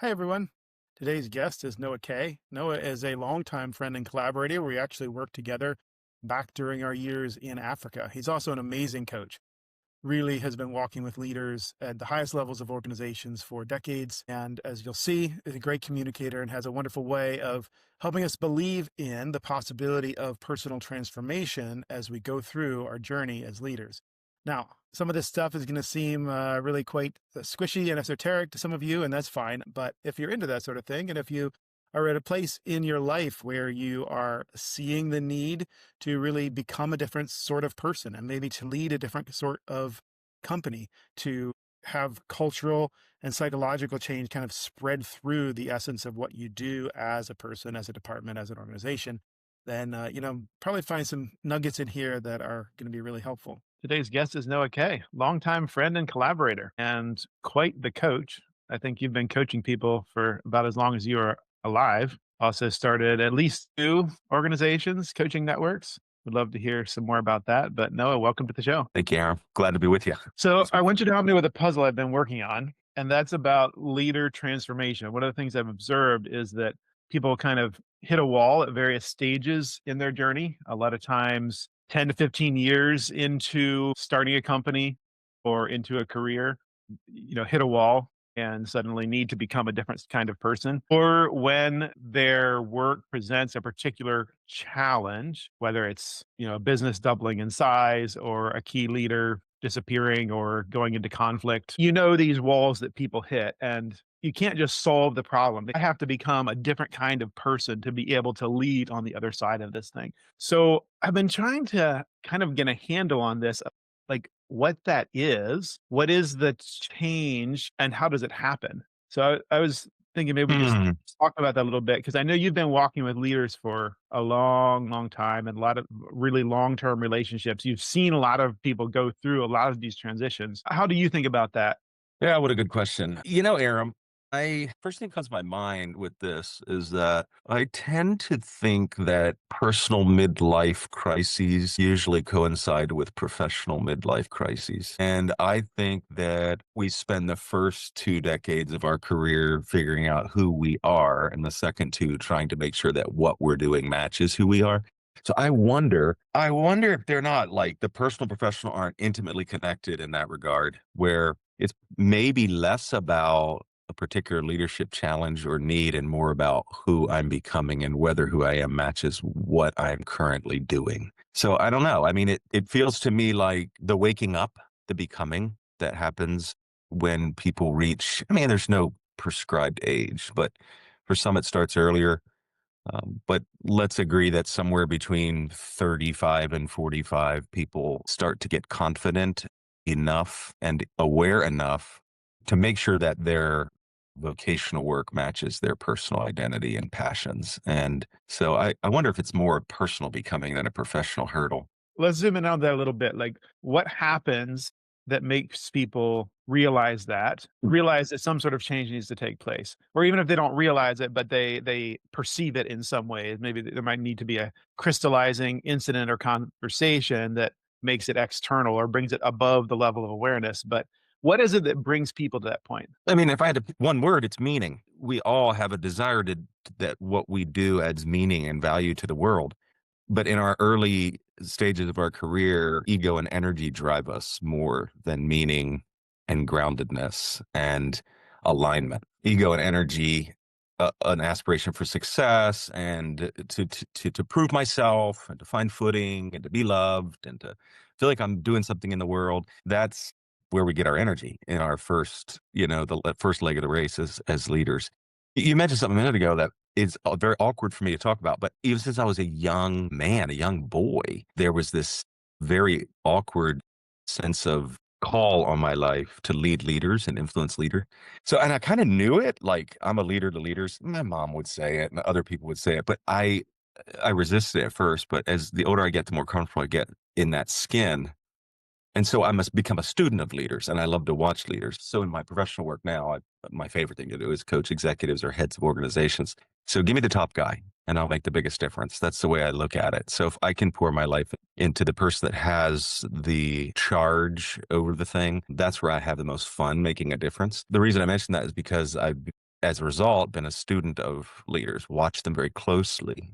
Hi, everyone. Today's guest is Noah Kaye. Noah is a longtime friend and collaborator. We actually worked together back during our years in Africa. He's also an amazing coach, really has been walking with leaders at the highest levels of organizations for decades. And as you'll see, is a great communicator and has a wonderful way of helping us believe in the possibility of personal transformation as we go through our journey as leaders. Now, some of this stuff is going to seem really quite squishy and esoteric to some of you, and that's fine. But if you're into that sort of thing, and if you are at a place in your life where you are seeing the need to really become a different sort of person and maybe to lead a different sort of company, to have cultural and psychological change kind of spread through the essence of what you do as a person, as a department, as an organization, then, probably find some nuggets in here that are going to be really helpful. Today's guest is Noah Kaye, longtime friend and collaborator, and quite the coach. I think you've been coaching people for about as long as you are alive. Also started at least two organizations, coaching networks. Would love to hear some more about that. But Noah, welcome to the show. Thank you, Aram. Glad to be with you. So I want you to help me with a puzzle I've been working on, and that's about leader transformation. One of the things I've observed is that people kind of hit a wall at various stages in their journey. A lot of times, 10 to 15 years into starting a company or into a career, hit a wall and suddenly need to become a different kind of person, or when their work presents a particular challenge, whether it's, a business doubling in size or a key leader disappearing or going into conflict. These walls that people hit, and you can't just solve the problem. They have to become a different kind of person to be able to lead on the other side of this thing. So I've been trying to kind of get a handle on this, like what that is, what is the change, and how does it happen? So I was thinking maybe we just Hmm. talk about that a little bit, because I know you've been walking with leaders for a long, long time and a lot of really long-term relationships. You've seen a lot of people go through a lot of these transitions. How do you think about that? Yeah, what a good question. Aram, I first thing comes to my mind with this is that I tend to think that personal midlife crises usually coincide with professional midlife crises. And I think that we spend the first 2 decades of our career figuring out who we are, and the second two trying to make sure that what we're doing matches who we are. So I wonder if they're not like the personal and professional aren't intimately connected in that regard, where it's maybe less about a particular leadership challenge or need and more about who I'm becoming and whether who I am matches what I'm currently doing. So I don't know. I mean, it feels to me like the waking up, the becoming that happens when people reach, I mean, there's no prescribed age, but for some it starts earlier. But let's agree that somewhere between 35 and 45, people start to get confident enough and aware enough to make sure that their vocational work matches their personal identity and passions. And so I wonder if it's more a personal becoming than a professional hurdle. Let's zoom in on that a little bit. Like, what happens that makes people realize that some sort of change needs to take place, or even if they don't realize it, but they perceive it in some way. Maybe there might need to be a crystallizing incident or conversation that makes it external or brings it above the level of awareness. But what is it that brings people to that point? I mean, if I had to pick one word, it's meaning. We all have a desire that what we do adds meaning and value to the world. But in our early stages of our career, ego and energy drive us more than meaning and groundedness and alignment. Ego and energy, an aspiration for success and to prove myself and to find footing and to be loved and to feel like I'm doing something in the world. That's where we get our energy in our first, the first leg of the race as leaders. You mentioned something a minute ago that is very awkward for me to talk about, but even since I was a young man, a young boy, there was this very awkward sense of call on my life to lead leaders and influence leader. So, and I kind of knew it, like I'm a leader to leaders. My mom would say it and other people would say it, but I resisted it at first. But as the older I get, the more comfortable I get in that skin. And so I must become a student of leaders, and I love to watch leaders. So in my professional work now, my favorite thing to do is coach executives or heads of organizations. So give me the top guy, and I'll make the biggest difference. That's the way I look at it. So if I can pour my life into the person that has the charge over the thing, that's where I have the most fun making a difference. The reason I mention that is because I've as a result, been a student of leaders, watched them very closely.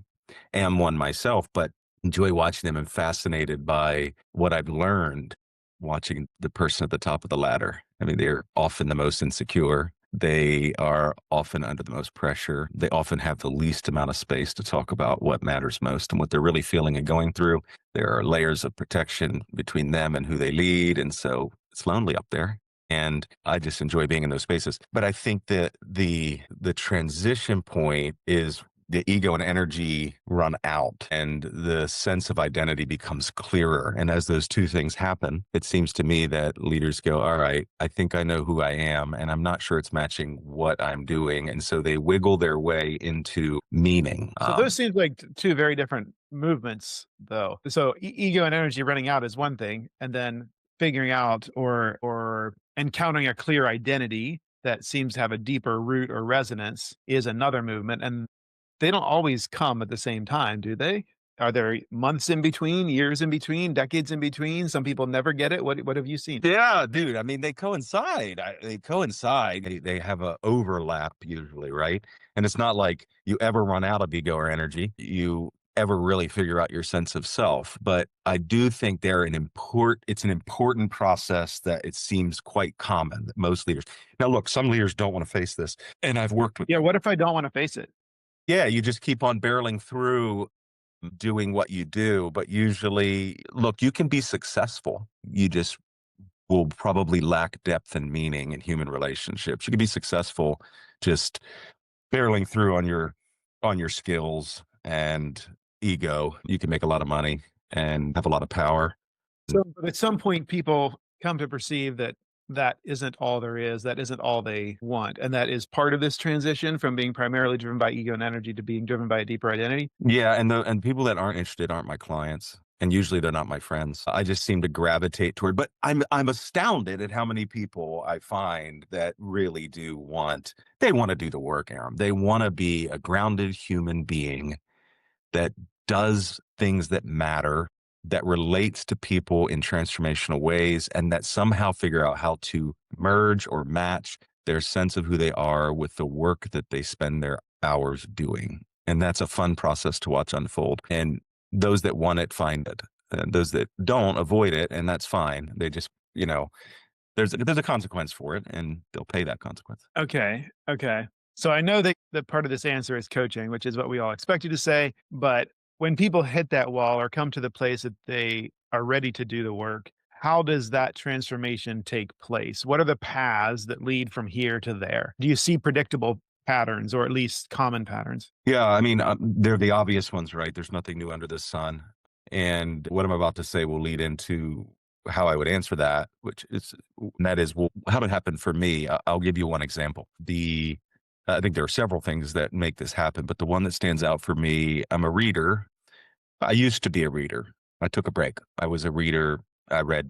Am one myself, but enjoy watching them and fascinated by what I've learned watching the person at the top of the ladder. I mean, they're often the most insecure. They are often under the most pressure. They often have the least amount of space to talk about what matters most and what they're really feeling and going through. There are layers of protection between them and who they lead. And so it's lonely up there. And I just enjoy being in those spaces. But I think that the transition point is the ego and energy run out and the sense of identity becomes clearer. And as those two things happen, it seems to me that leaders go, all right, I think I know who I am, and I'm not sure it's matching what I'm doing. And so they wiggle their way into meaning. So those seem like two very different movements, though. So ego and energy running out is one thing, and then figuring out or encountering a clear identity that seems to have a deeper root or resonance is another movement. And they don't always come at the same time, do they? Are there months in between, years in between, decades in between? Some people never get it. What have you seen? Yeah, dude. I mean, they coincide. They coincide. They have a overlap usually, right? And it's not like you ever run out of ego or energy. You ever really figure out your sense of self. But I do think it's an important process that it seems quite common that most leaders. Now, look, some leaders don't want to face this, and I've worked with. Yeah. What if I don't want to face it? Yeah, you just keep on barreling through doing what you do, but usually, look, you can be successful. You just will probably lack depth and meaning in human relationships. You can be successful just barreling through on your skills and ego. You can make a lot of money and have a lot of power. So but at some point, people come to perceive that that isn't all there is, that isn't all they want. And that is part of this transition from being primarily driven by ego and energy to being driven by a deeper identity. Yeah, and people that aren't interested aren't my clients. And usually they're not my friends. I just seem to gravitate toward, but I'm astounded at how many people I find that really they want to do the work, Aram. They want to be a grounded human being that does things that matter, that relates to people in transformational ways, and that somehow figure out how to merge or match their sense of who they are with the work that they spend their hours doing. And that's a fun process to watch unfold. And those that want it find it. And those that don't avoid it, and that's fine. They just, there's a consequence for it, and they'll pay that consequence. Okay. Okay. So I know that part of this answer is coaching, which is what we all expect you to say. But when people hit that wall or come to the place that they are ready to do the work, how does that transformation take place? What are the paths that lead from here to there? Do you see predictable patterns or at least common patterns? Yeah, I mean, they're the obvious ones, right? There's nothing new under the sun. And what I'm about to say will lead into how I would answer that, well, how did it happen for me? I'll give you one example. I think there are several things that make this happen, but the one that stands out for me, I'm a reader. I used to be a reader. I took a break. I was a reader. I read,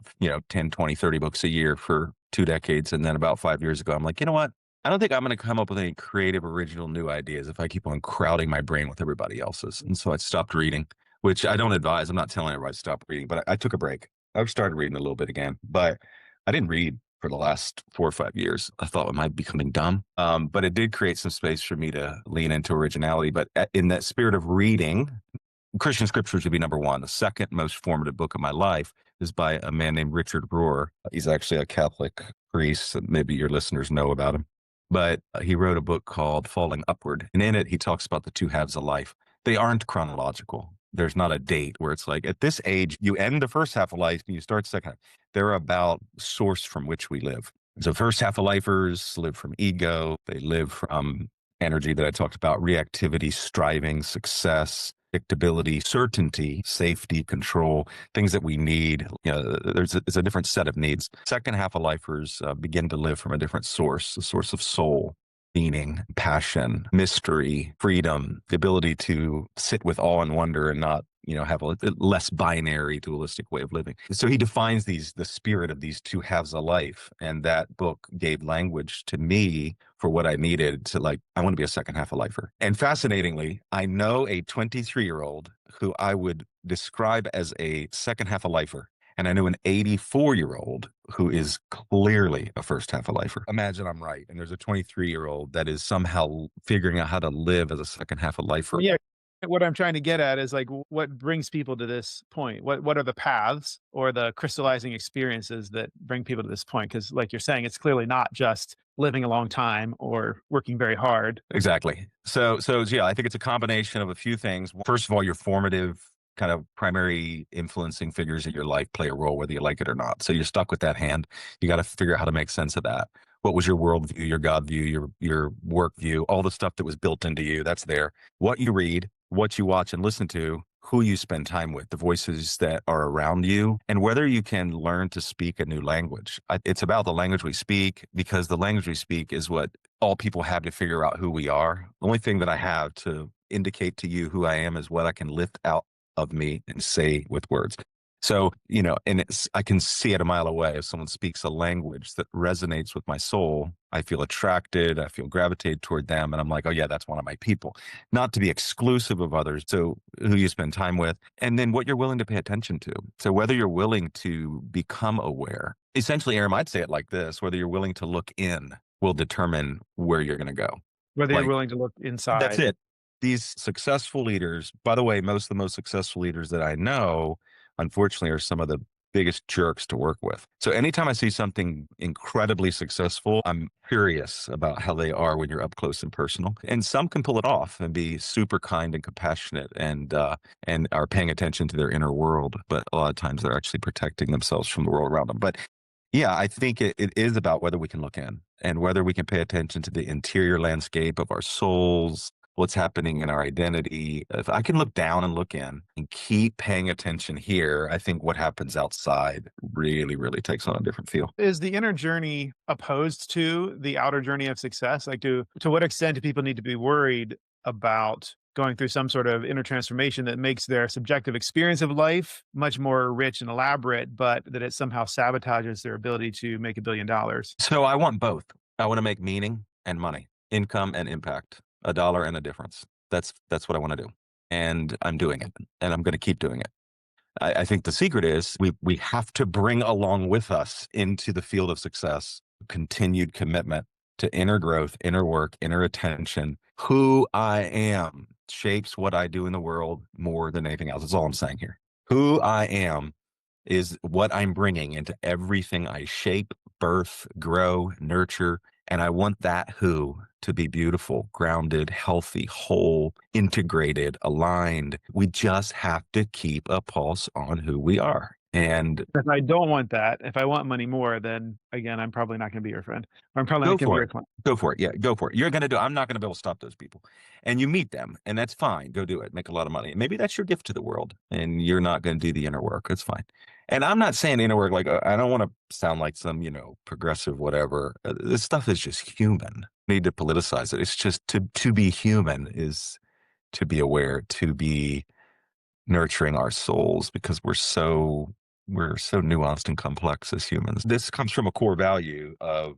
10, 20, 30 books a year for 2 decades. And then about 5 years ago, I'm like, you know what? I don't think I'm going to come up with any creative, original, new ideas if I keep on crowding my brain with everybody else's. And so I stopped reading, which I don't advise. I'm not telling everybody to stop reading, but I took a break. I've started reading a little bit again, but I didn't read for the last 4 or 5 years. I thought it might be becoming dumb, but it did create some space for me to lean into originality. But in that spirit of reading, Christian scriptures would be number one. The second most formative book of my life is by a man named Richard Rohr. He's actually a Catholic priest. Maybe your listeners know about him. But he wrote a book called Falling Upward. And in it, he talks about the two halves of life. They aren't chronological. There's not a date where it's like, at this age, you end the first half of life and you start the second half. They're about source from which we live. So first half of lifers live from ego. They live from energy that I talked about, reactivity, striving, success, predictability, certainty, safety, control, things that we need. It's a different set of needs. Second half of lifers begin to live from a different source, a source of soul, meaning, passion, mystery, freedom, the ability to sit with awe and wonder and not, have a less binary, dualistic way of living. So he defines the spirit of these two halves of life. And that book gave language to me for what I needed to I want to be a second half of lifer. And fascinatingly, I know a 23-year-old who I would describe as a second half of lifer. And I knew an 84-year-old who is clearly a first half of lifer. Imagine I'm right. And there's a 23-year-old that is somehow figuring out how to live as a second half of lifer. Well, yeah. What I'm trying to get at is like what brings people to this point? What are the paths or the crystallizing experiences that bring people to this point? Because, like you're saying, it's clearly not just living a long time or working very hard. Exactly. So yeah, I think it's a combination of a few things. First of all, your formative kind of primary influencing figures in your life play a role, whether you like it or not. So you're stuck with that hand. You got to figure out how to make sense of that. What was your worldview, your God view, your work view, all the stuff that was built into you, that's there. What you read, what you watch and listen to, who you spend time with, the voices that are around you, and whether you can learn to speak a new language. It's about the language we speak, because the language we speak is what all people have to figure out who we are. The only thing that I have to indicate to you who I am is what I can lift out of me and say with words. So, and I can see it a mile away. If someone speaks a language that resonates with my soul, I feel attracted, I feel gravitated toward them. And I'm like, oh yeah, that's one of my people. Not to be exclusive of others. So who you spend time with, and then what you're willing to pay attention to. So whether you're willing to become aware, essentially, Aram, I'd say it like this: whether you're willing to look in will determine where you're going to go. Whether you're Like, willing to look that's inside. it. These successful leaders, by the way, most of the most successful leaders that I know, unfortunately, are some of the biggest jerks to work with. So anytime I see something incredibly successful, I'm curious about how they are when you're up close and personal. And some can pull it off and be super kind and compassionate and are paying attention to their inner world. But a lot of times they're actually protecting themselves from the world around them. But yeah, I think it is about whether we can look in and whether we can pay attention to the interior landscape of our souls, what's happening in our identity. If I can look down and look in and keep paying attention here, I think what happens outside really, really takes on a different feel. Is the inner journey opposed to the outer journey of success? Like, to what extent do people need to be worried about going through some sort of inner transformation that makes their subjective experience of life much more rich and elaborate, but that it somehow sabotages their ability to make $1 billion? So I want both. I want to make meaning and money, income and impact, a dollar and a difference. That's what I want to do. And I'm doing it, and I'm going to keep doing it. I think the secret is we have to bring along with us into the field of success continued commitment to inner growth, inner work, inner attention. Who I am shapes what I do in the world more than anything else. That's all I'm saying here. Who I am is what I'm bringing into everything I shape, birth, grow, nurture. And I want that who to be beautiful, grounded, healthy, whole, integrated, aligned. We just have to keep a pulse on who we are. And If I don't want that, if I want money more, then again, I'm probably not going to be your friend. I'm probably go not going to be for your it. client. Go for it. Yeah, go for it. You're going to do, I'm not going to be able to stop those people. And you meet them, and that's fine. Go do it. Make a lot of money. Maybe that's your gift to the world, and you're not going to do the inner work. It's fine. And I'm not saying inner work like, I don't want to sound like some, progressive whatever. This stuff is just human. Need to politicize it. It's just to be human is to be aware, to be nurturing our souls, because we're so nuanced and complex as humans. This comes from a core value of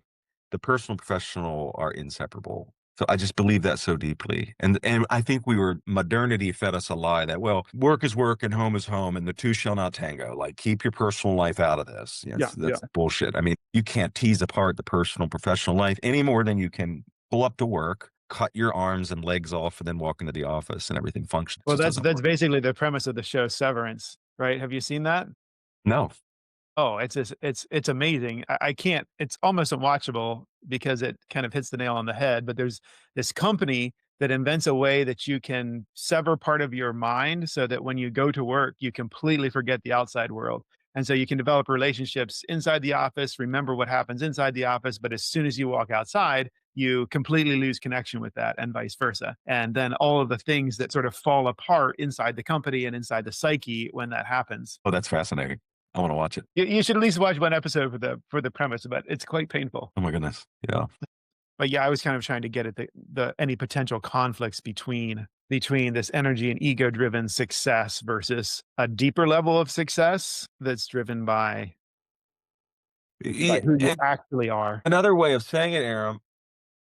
the personal and professional are inseparable. So I just believe that so deeply. And I think modernity fed us a lie that, well, work is work and home is home and the two shall not tango. Like, keep your personal life out of this. Yeah, That's bullshit. I mean, you can't tease apart the personal professional life any more than you can pull up to work, cut your arms and legs off, and then walk into the office and everything functions. well, It just that's doesn't work. basically the premise of the show Severance, right? Have you seen that? No. Oh, it's amazing. I can't, it's almost unwatchable because it kind of hits the nail on the head. But there's this company that invents a way that you can sever part of your mind so that when you go to work, you completely forget the outside world. And so you can develop relationships inside the office, remember what happens inside the office, but as soon as you walk outside, you completely lose connection with that, and vice versa. And then all of the things that sort of fall apart inside the company and inside the psyche when that happens. Oh, that's fascinating. I want to watch it. You should at least watch one episode for the premise, but it's quite painful. Oh my goodness. Yeah. But yeah, I was kind of trying to get at the any potential conflicts between this energy and ego driven success versus a deeper level of success that's driven by who you And actually are. another way of saying it, Aram,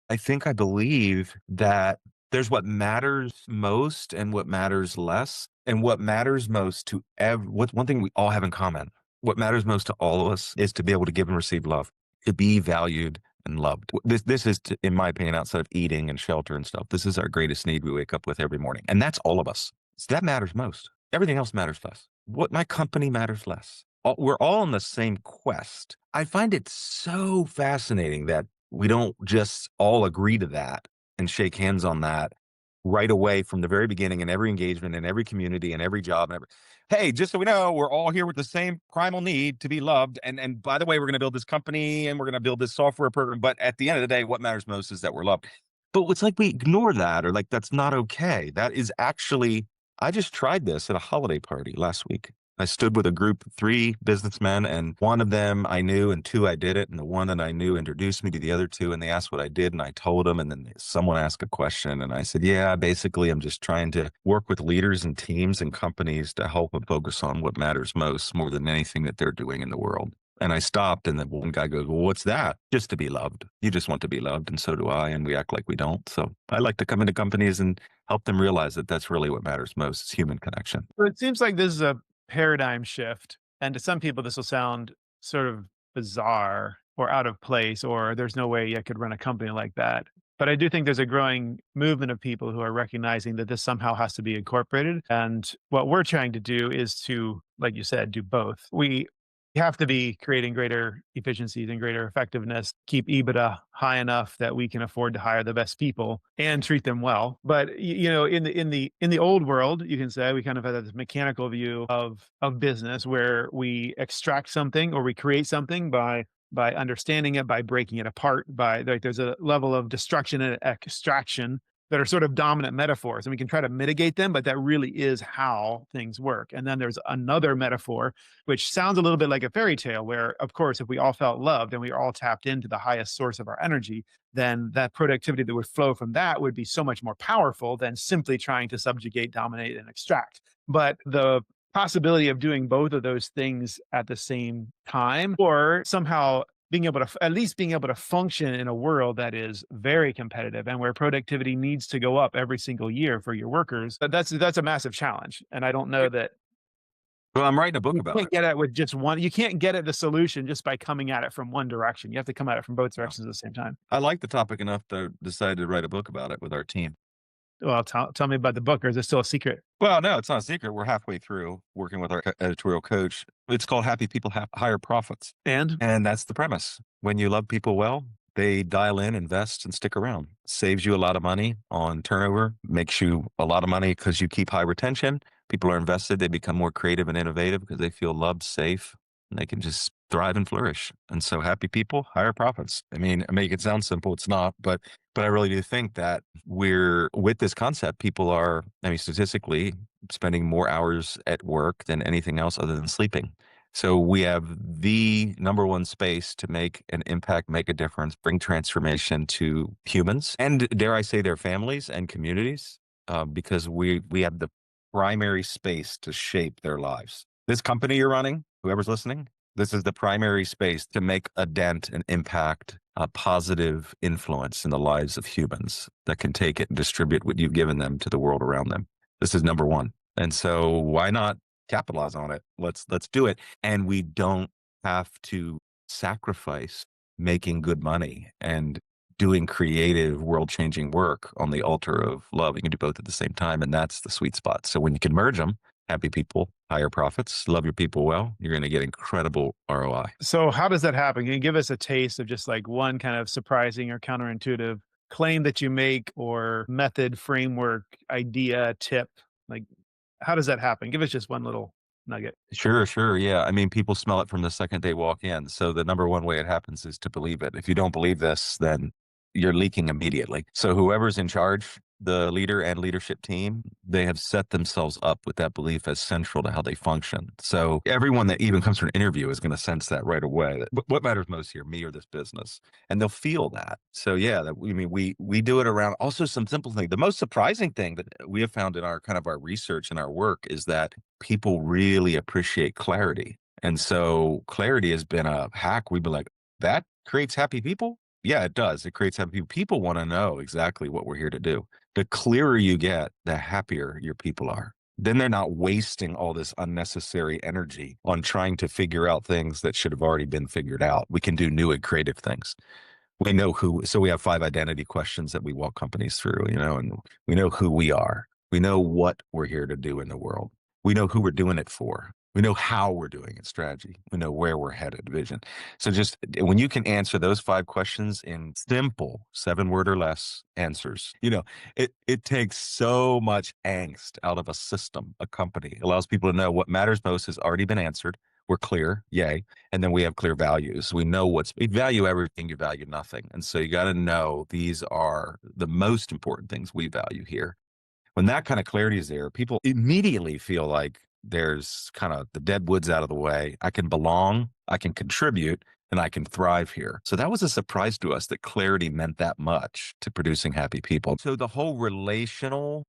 I believe that there's what matters most and what matters less. And what matters most what's one thing we all have in common? What matters most to all of us is to be able to give and receive love, to be valued and loved. This is, in my opinion, outside of eating and shelter and stuff, this is our greatest need we wake up with every morning. And that's all of us. So that matters most. Everything else matters less. What my company matters less. We're all on the same quest. I find it so fascinating that we don't just all agree to that and shake hands on that right away from the very beginning in every engagement, in every community, in every job. Hey, just so we know, we're all here with the same primal need to be loved. And by the way, we're going to build this company and we're going to build this software program. But at the end of the day, what matters most is that we're loved. But it's like we ignore that, or like that's not okay. That is actually, I just tried this at a holiday party last week. I stood with a group of 3 businessmen, and one of them I knew and 2 I did it. And the one that I knew introduced me to the other 2, and they asked what I did, and I told them. And then someone asked a question, and I said, yeah, basically I'm just trying to work with leaders and teams and companies to help them focus on what matters most more than anything that they're doing in the world. And I stopped, and then one guy goes, well, what's that? Just to be loved. You just want to be loved, and so do I, and we act like we don't. So I like to come into companies and help them realize that that's really what matters most is human connection. So it seems like this is a paradigm shift. And to some people, this will sound sort of bizarre or out of place, or there's no way I could run a company like that. But I do think there's a growing movement of people who are recognizing that this somehow has to be incorporated. And what we're trying to do is to, like you said, do both. We have to be creating greater efficiencies and greater effectiveness, keep EBITDA high enough that we can afford to hire the best people and treat them well. But in the old world, you can say we kind of have this mechanical view of business where we extract something or we create something by understanding it, by breaking it apart, by like there's a level of destruction and extraction that are sort of dominant metaphors, and we can try to mitigate them, but that really is how things work. And then there's another metaphor, which sounds a little bit like a fairy tale, where, of course, if we all felt loved and we all tapped into the highest source of our energy, then that productivity that would flow from that would be so much more powerful than simply trying to subjugate, dominate, and extract. But the possibility of doing both of those things at the same time, or somehow being able to at least being able to function in a world that is very competitive and where productivity needs to go up every single year for your workers, that's a massive challenge. And I don't know that Well, I'm writing a book you about can't it. get at it with just one. You can't get at the solution just by coming at it from one direction. You have to come at it from both directions at the same time. I like the topic enough to decide to write a book about it with our team. Well, tell me about the book, or is it still a secret? Well, no, it's not a secret. We're halfway through working with our editorial coach. It's called Happy People Have Higher Profits. And And that's the premise. When you love people well, they dial in, invest, and stick around. Saves you a lot of money on turnover, makes you a lot of money because you keep high retention. People are invested. They become more creative and innovative because they feel loved, safe, and they can just thrive and flourish. And so happy people, higher profits. I mean, I make it sound simple. It's not, but I really do think that we're with this concept, people are, I mean, statistically spending more hours at work than anything else other than sleeping. So we have the number one space to make an impact, make a difference, bring transformation to humans and, dare I say, their families and communities, because we have the primary space to shape their lives. This company you're running, whoever's listening, this is the primary space to make a dent, an impact, a positive influence in the lives of humans that can take it and distribute what you've given them to the world around them. This is number one. And so why not capitalize on it? Let's do it. And we don't have to sacrifice making good money and doing creative, world-changing work on the altar of love. You can do both at the same time, and that's the sweet spot. So when you can merge them, happy people, higher profits, love your people well, you're going to get incredible ROI. so how does that happen? Can you give us a taste of just like one kind of surprising or counterintuitive claim that you make, or method, framework, idea, tip? Like, how does that happen? Give us just one little nugget. Sure. Yeah. I mean, people smell it from the second they walk in. So the number one way it happens is to believe it. If you don't believe this, then you're leaking immediately. So whoever's in charge, the leader and leadership team, they have set themselves up with that belief as central to how they function. So everyone that even comes for an interview is going to sense that right away. That what matters most here, me or this business? And they'll feel that. So yeah, we do it around also some simple thing. The most surprising thing that we have found in our kind of our research and our work is that people really appreciate clarity. And so clarity has been a hack. We've been like, that creates happy people? Yeah, it does. It creates happy people. People want to know exactly what we're here to do. The clearer you get, the happier your people are. then they're not wasting all this unnecessary energy on trying to figure out things that should have already been figured out. We can do new and creative things. We know who, so we have 5 identity questions that we walk companies through, and we know who we are. We know what we're here to do in the world. We know who we're doing it for. We know how we're doing it, strategy. We know where we're headed, vision. So just when you can answer those 5 questions in simple 7-word or less answers, it takes so much angst out of a system, a company. It allows people to know what matters most has already been answered. We're clear, yay. And then we have clear values. We know we value everything, you value nothing. And so you got to know these are the most important things we value here. When that kind of clarity is there, people immediately feel like there's kind of the dead woods out of the way. I can belong, I can contribute, and I can thrive here. So that was a surprise to us that clarity meant that much to producing happy people. So the whole the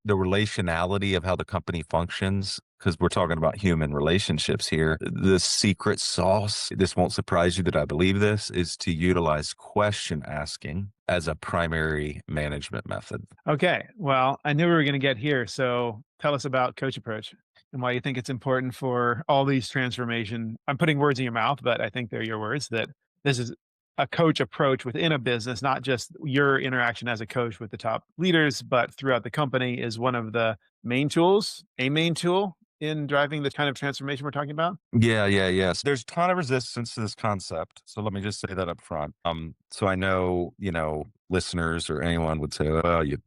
relationality of how the company functions, because we're talking about human relationships here, the secret sauce, this won't surprise you that I believe this, is to utilize question asking as a primary management method. Okay. Well, I knew we were going to get here. So tell us about Coach Approach and why you think it's important for all these transformation. I'm putting words in your mouth, but I think they're your words, that this is a coach approach within a business, not just your interaction as a coach with the top leaders, but throughout the company is one of the main tools, a main tool in driving the kind of transformation we're talking about. Yeah. So there's a ton of resistance to this concept. So let me just say that up front. So I know, listeners or anyone would say, "Oh, you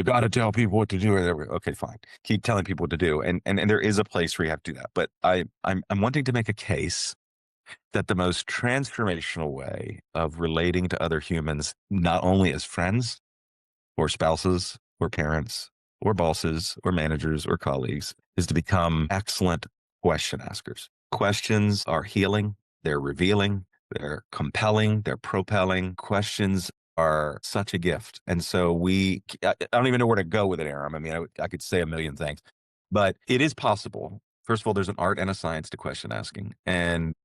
got to tell people what to do." Or whatever. Okay, fine. Keep telling people what to do, and there is a place where you have to do that. But I'm wanting to make a case that the most transformational way of relating to other humans, not only as friends or spouses or parents or bosses or managers or colleagues, is to become excellent question askers. Questions are healing, they're revealing, they're compelling, they're propelling. Questions are such a gift. And so I don't even know where to go with it, Aram. I mean, I could say a million things, but it is possible. First of all, there's an art and a science to question asking. And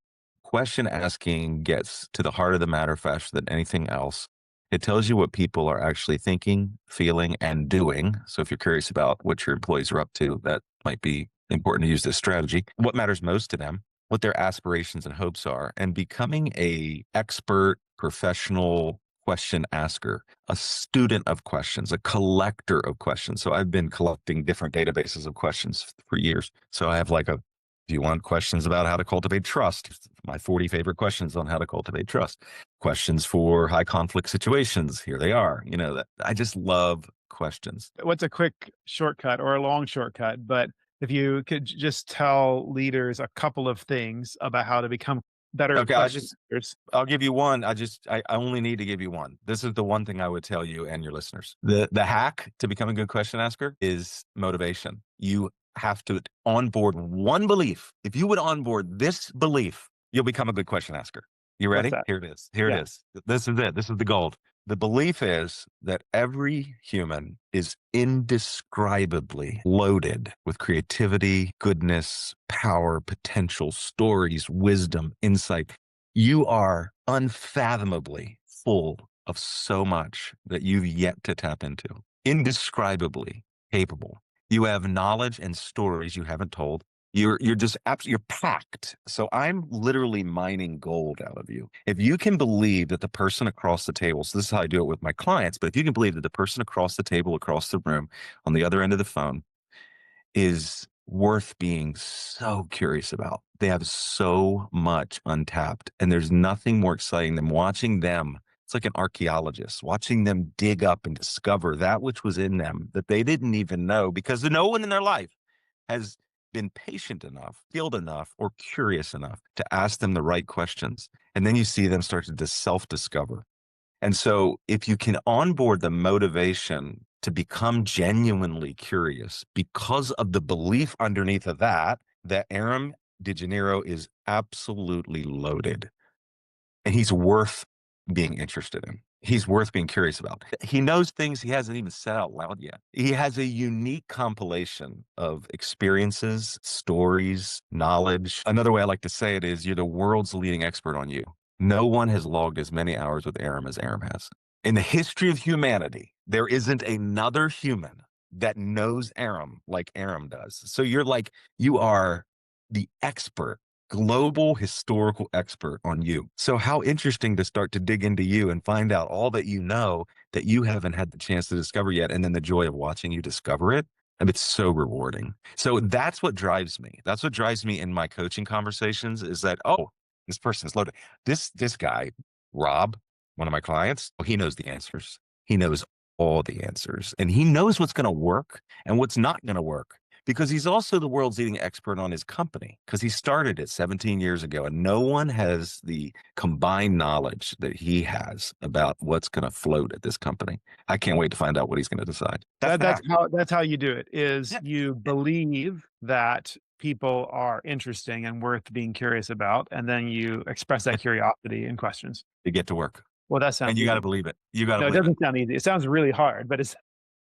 question asking gets to the heart of the matter faster than anything else. It tells you what people are actually thinking, feeling, and doing. So if you're curious about what your employees are up to, that might be important to use this strategy. What matters most to them, what their aspirations and hopes are, and becoming a expert, professional question asker, a student of questions, a collector of questions. So I've been collecting different databases of questions for years. So I have if you want questions about how to cultivate trust, my 40 favorite questions on how to cultivate trust. Questions for high conflict situations, here they are. That I just love questions. What's a quick shortcut or a long shortcut? But if you could just tell leaders a couple of things about how to become better Okay, question askers. I'll give you one. I only need to give you one. This is the one thing I would tell you and your listeners. The hack to become a good question asker is motivation. You have to onboard one belief. If you would onboard this belief, you'll become a good question asker. You What's ready? that? Here it is. Here Yeah. it is. This is it. This is the gold. The belief is that every human is indescribably loaded with creativity, goodness, power, potential, stories, wisdom, insight. You are unfathomably full of so much that you've yet to tap into. Indescribably capable. You have knowledge and stories you haven't told. You're just you're packed. So I'm literally mining gold out of you. If you can believe that the person across the table, so this is how I do it with my clients, but if you can believe that the person across the table, across the room, on the other end of the phone is worth being so curious about. They have so much untapped, and there's nothing more exciting than watching them. It's like an archaeologist, watching them dig up and discover that which was in them that they didn't even know, because no one in their life has been patient enough, skilled enough, or curious enough to ask them the right questions. And then you see them start to self-discover. And so if you can onboard the motivation to become genuinely curious because of the belief underneath of that Aram DeGeneiro is absolutely loaded and he's worth being interested in. He's worth being curious about. He knows things he hasn't even said out loud yet. He has a unique compilation of experiences, stories, knowledge. Another way I like to say it is you're the world's leading expert on you. No one has logged as many hours with Aram as Aram has. In the history of humanity, there isn't another human that knows Aram like Aram does. So you are the expert, global historical expert on you. So how interesting to start to dig into you and find out all that you know that you haven't had the chance to discover yet. And then the joy of watching you discover it. And it's so rewarding. So that's what drives me. That's what drives me in my coaching conversations is that, oh, this person's loaded. This guy, Rob, one of my clients, oh, he knows the answers. He knows all the answers and he knows what's going to work and what's not going to work because he's also the world's leading expert on his company because he started it 17 years ago and no one has the combined knowledge that he has about what's going to float at this company. I can't wait to find out what he's going to decide. That's how you do it is Yeah. you believe that people are interesting and worth being curious about, and then you express that curiosity in questions. To get to work. Well, that And sounds you got to easy. believe it. You got to No, it believe it. doesn't sound easy. It sounds really hard, but it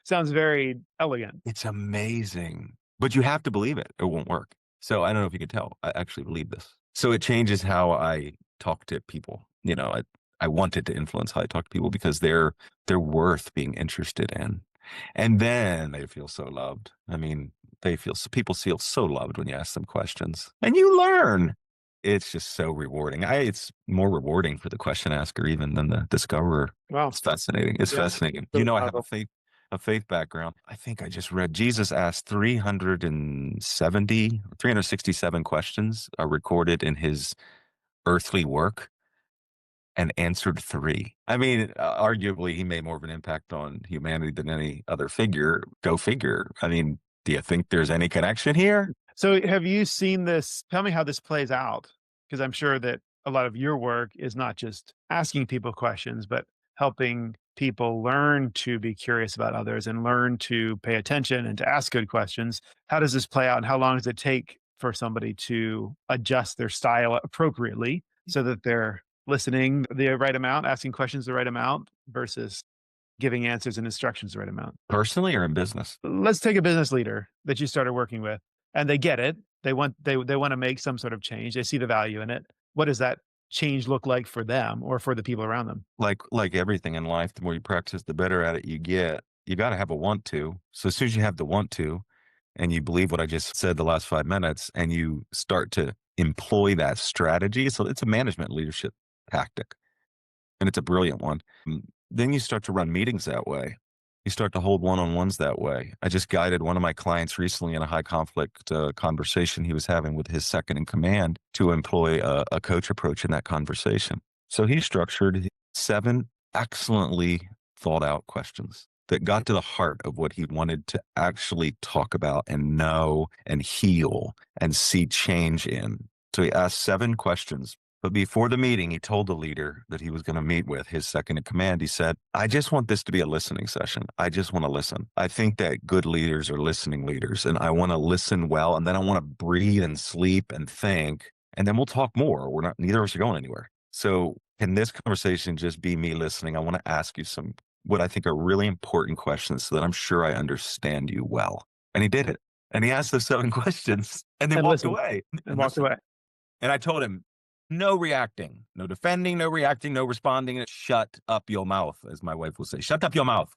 sounds very elegant. It's amazing, but you have to believe it. It won't work. So I don't know if you can tell. I actually believe this. So it changes how I talk to people. I wanted to influence how I talk to people because they're worth being interested in, and then they feel so loved. I mean, people feel so loved when you ask them questions, and you learn. It's just so rewarding. It's more rewarding for the question asker even than the discoverer. Wow. It's fascinating. It's fascinating. Really I have powerful. a faith background. I think I just read Jesus asked 367 questions are recorded in his earthly work and answered 3. I mean, arguably he made more of an impact on humanity than any other figure. Go figure. I mean, do you think there's any connection here? So have you seen this? Tell me how this plays out, because I'm sure that a lot of your work is not just asking people questions, but helping people learn to be curious about others and learn to pay attention and to ask good questions. How does this play out and how long does it take for somebody to adjust their style appropriately so that they're listening the right amount, asking questions the right amount versus giving answers and instructions the right amount? Personally or in business? Let's take a business leader that you started working with and they get it. They want to make some sort of change. They see the value in it. What does that change look like for them or for the people around them? Like everything in life, the more you practice, the better at it you get. You got to have a want to. So as soon as you have the want to, and you believe what I just said the last 5 minutes, and you start to employ that strategy, so it's a management leadership tactic, and it's a brilliant one. Then you start to run meetings that way. You start to hold one-on-ones that way. I just guided one of my clients recently in a high conflict conversation he was having with his second in command to employ a coach approach in that conversation. So he structured 7 excellently thought out questions that got to the heart of what he wanted to actually talk about and know and heal and see change in. So he asked 7 questions. But before the meeting, he told the leader that he was going to meet with, his second in command, he said, I just want this to be a listening session. I just want to listen. I think that good leaders are listening leaders, and I want to listen well, and then I want to breathe and sleep and think, and then we'll talk more. Neither of us are going anywhere. So can this conversation just be me listening? I want to ask you some, what I think are really important questions so that I'm sure I understand you well. And he did it. And he asked those 7 questions and then walked away. And walked away. And I told him, no reacting, no defending, no reacting, no responding. Shut up your mouth, as my wife will say. Shut up your mouth.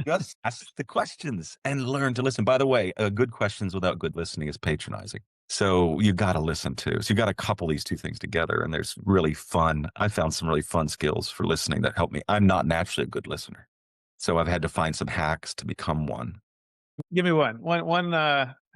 Just ask the questions and learn to listen. By the way, good questions without good listening is patronizing. So you got to listen too. So you got to couple these 2 things together. And there's really fun. I found some really fun skills for listening that help me. I'm not naturally a good listener. So I've had to find some hacks to become one. Give me one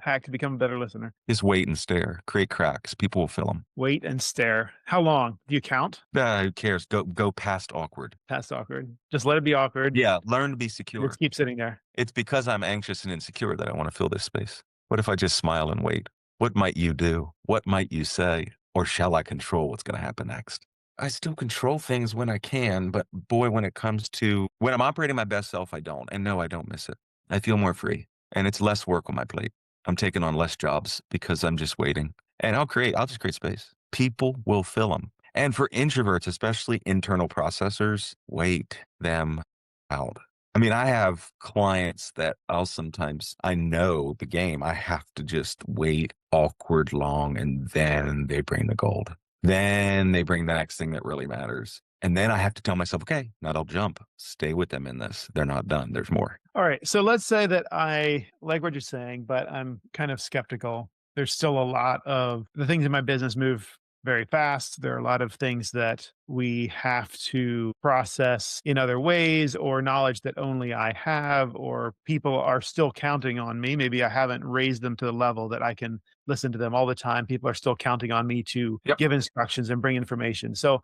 hack to become a better listener. Just wait and stare. Create cracks. People will fill them. Wait and stare. How long? Do you count? Who cares? Go past awkward. Past awkward. Just let it be awkward. Yeah, learn to be secure. Just keep sitting there. It's because I'm anxious and insecure that I want to fill this space. What if I just smile and wait? What might you do? What might you say? Or shall I control what's going to happen next? I still control things when I can, but boy, when I'm operating my best self, I don't. And no, I don't miss it. I feel more free, and it's less work on my plate. I'm taking on less jobs because I'm just waiting, and I'll just create space. People will fill them. And for introverts, especially internal processors, wait them out. I mean, I have clients that I know the game. I have to just wait awkward long, and then they bring the gold. Then they bring the next thing that really matters. And then I have to tell myself, okay, not I'll jump. Stay with them in this. They're not done. There's more. All right. So let's say that I like what you're saying, but I'm kind of skeptical. There's still a lot of the things in my business move very fast. There are a lot of things that we have to process in other ways, or knowledge that only I have, or people are still counting on me. Maybe I haven't raised them to the level that I can listen to them all the time. People are still counting on me to Yep. give instructions and bring information. So,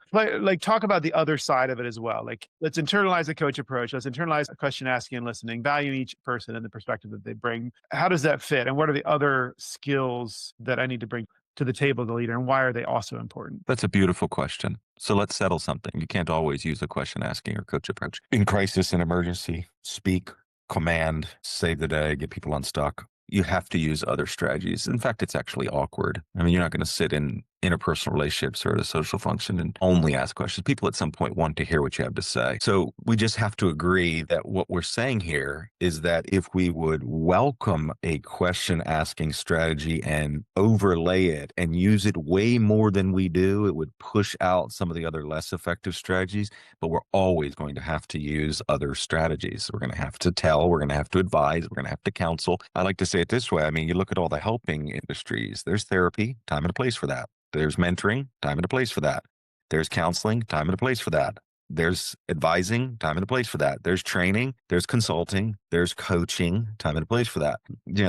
talk about the other side of it as well. Like, let's internalize the coach approach. Let's internalize the question asking and listening, value each person and the perspective that they bring. How does that fit? And what are the other skills that I need to bring to the table of the leader, and why are they also important? That's a beautiful question. So let's settle something. You can't always use a question asking or coach approach. In crisis and emergency, speak, command, save the day, get people unstuck. You have to use other strategies. In fact, it's actually awkward. I mean, you're not going to sit in interpersonal relationships or at a social function and only ask questions. People at some point want to hear what you have to say. So we just have to agree that what we're saying here is that if we would welcome a question asking strategy and overlay it and use it way more than we do, it would push out some of the other less effective strategies. But we're always going to have to use other strategies. We're going to have to tell, we're going to have to advise, we're going to have to counsel. I like to say it this way. I mean, you look at all the helping industries, there's therapy, time and a place for that. There's mentoring, time and a place for that. There's counseling, time and a place for that. There's advising, time and a place for that. There's training, there's consulting, there's coaching, time and a place for that.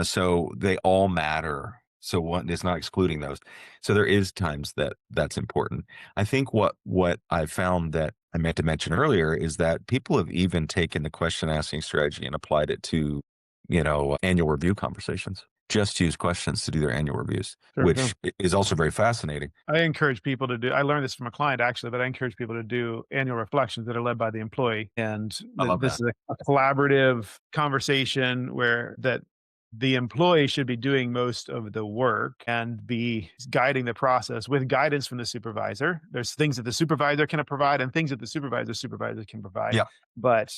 So they all matter. So one is not excluding those. So there is times that that's important. I think what I found that I meant to mention earlier is that people have even taken the question asking strategy and applied it to, annual review conversations. Just use questions to do their annual reviews, Sure, sure. which is also very fascinating. I encourage people to do, I learned this from a client actually, but I encourage people to do annual reflections that are led by the employee. And I love this that. is a collaborative conversation where that the employee should be doing most of the work and be guiding the process with guidance from the supervisor. There's things that the supervisor can provide and things that the supervisor can provide. Yeah. But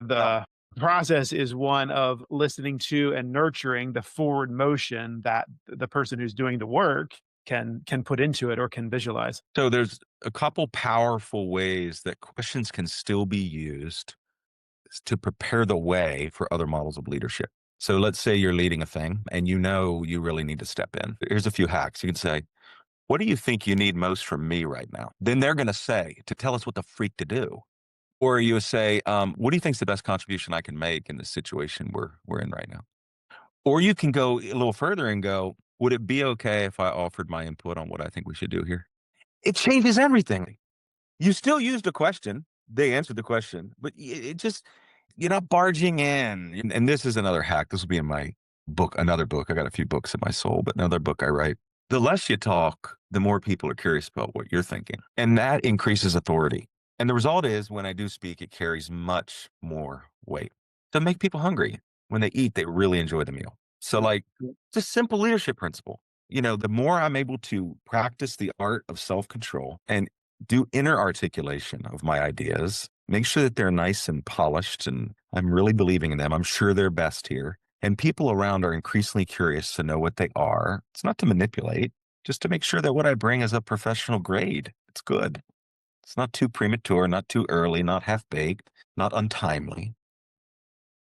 Yeah. the process is one of listening to and nurturing the forward motion that the person who's doing the work can put into it or can visualize. So there's a couple powerful ways that questions can still be used to prepare the way for other models of leadership. So let's say you're leading a thing and you really need to step in. Here's a few hacks. You can say, what do you think you need most from me right now? Then they're going to say, to tell us what the freak to do. Or you say, what do you think is the best contribution I can make in the situation we're in right now? Or you can go a little further and go, would it be okay if I offered my input on what I think we should do here? It changes everything. You still used a question. They answered the question, but it just, you're not barging in. And this is another hack. This will be in my book, another book. I got a few books in my soul, but another book I write. The less you talk, the more people are curious about what you're thinking. And that increases authority. And the result is when I do speak, it carries much more weight. To make people hungry. When they eat, they really enjoy the meal. So it's a simple leadership principle. The more I'm able to practice the art of self-control and do inner articulation of my ideas, make sure that they're nice and polished and I'm really believing in them. I'm sure they're best here. And people around are increasingly curious to know what they are. It's not to manipulate, just to make sure that what I bring is a professional grade. It's good. It's not too premature, not too early, not half-baked, not untimely.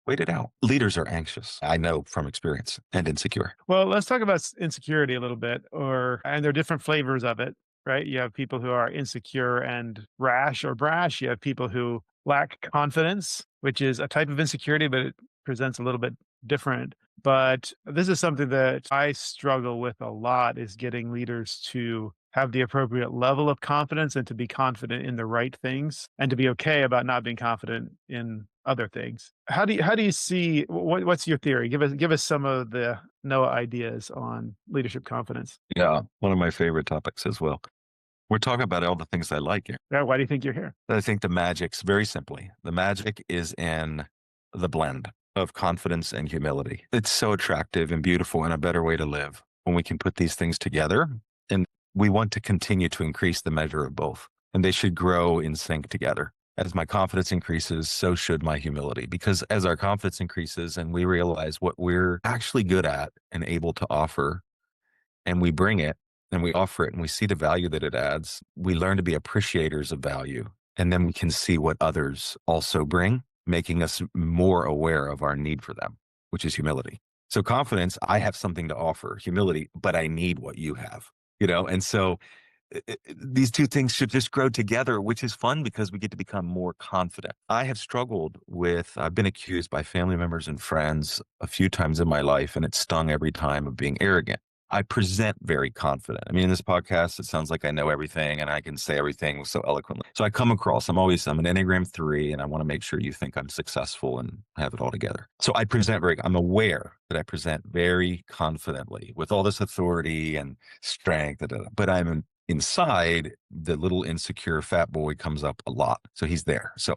Wait it out. Leaders are anxious. I know from experience and insecure. Well, let's talk about insecurity a little bit, and there are different flavors of it, right? You have people who are insecure and rash or brash. You have people who lack confidence, which is a type of insecurity, but it presents a little bit different. But this is something that I struggle with a lot, is getting leaders to have the appropriate level of confidence and to be confident in the right things and to be okay about not being confident in other things. How do you see, what's your theory? Give us some of the Noah ideas on leadership confidence. Yeah, one of my favorite topics as well. We're talking about all the things I like here. Yeah, why do you think you're here? I think the magic's very simply, the magic is in the blend of confidence and humility. It's so attractive and beautiful and a better way to live when we can put these things together. And we want to continue to increase the measure of both, and they should grow in sync together. As my confidence increases, so should my humility, because as our confidence increases and we realize what we're actually good at and able to offer, and we bring it and we offer it and we see the value that it adds, we learn to be appreciators of value. And then we can see what others also bring, making us more aware of our need for them, which is humility. So confidence, I have something to offer. Humility, but I need what you have, And so these two things should just grow together, which is fun because we get to become more confident. I have struggled I've been accused by family members and friends a few times in my life, and it stung every time, of being arrogant. I present very confident. I mean, in this podcast, it sounds like I know everything and I can say everything so eloquently. So I'm an Enneagram 3, and I want to make sure you think I'm successful and have it all together. So I'm aware that I present very confidently with all this authority and strength, but inside, the little insecure fat boy comes up a lot. So he's there. So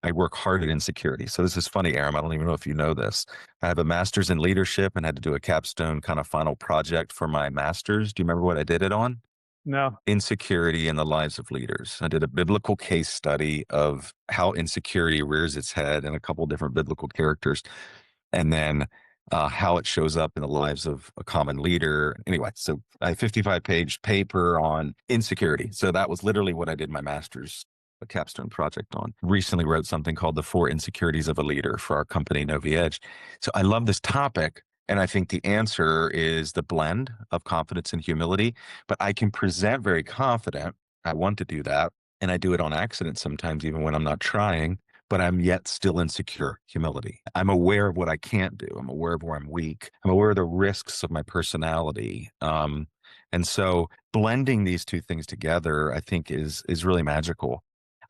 I work hard at insecurity. So this is funny, Aram. I don't even know if you know this. I have a master's in leadership and had to do a capstone kind of final project for my master's. Do you remember what I did it on? No. Insecurity in the lives of leaders. I did a biblical case study of how insecurity rears its head in a couple of different biblical characters, and then how it shows up in the lives of a common leader. Anyway, so I have a 55-page paper on insecurity. So that was literally what I did my master's capstone project on. Recently wrote something called The 4 Insecurities of a Leader for our company, NoviEdge. So I love this topic. And I think the answer is the blend of confidence and humility. But I can present very confident. I want to do that. And I do it on accident sometimes, even when I'm not trying, but I'm yet still insecure. Humility. I'm aware of what I can't do. I'm aware of where I'm weak. I'm aware of the risks of my personality. And so blending these two things together, I think is really magical.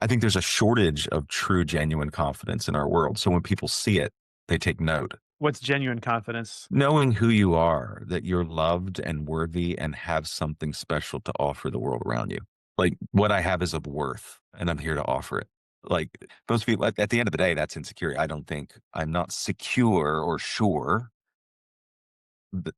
I think there's a shortage of true, genuine confidence in our world. So when people see it, they take note. What's genuine confidence? Knowing who you are, that you're loved and worthy and have something special to offer the world around you. Like, what I have is of worth, and I'm here to offer it. Like, most people, at the end of the day, that's insecurity. I'm not secure or sure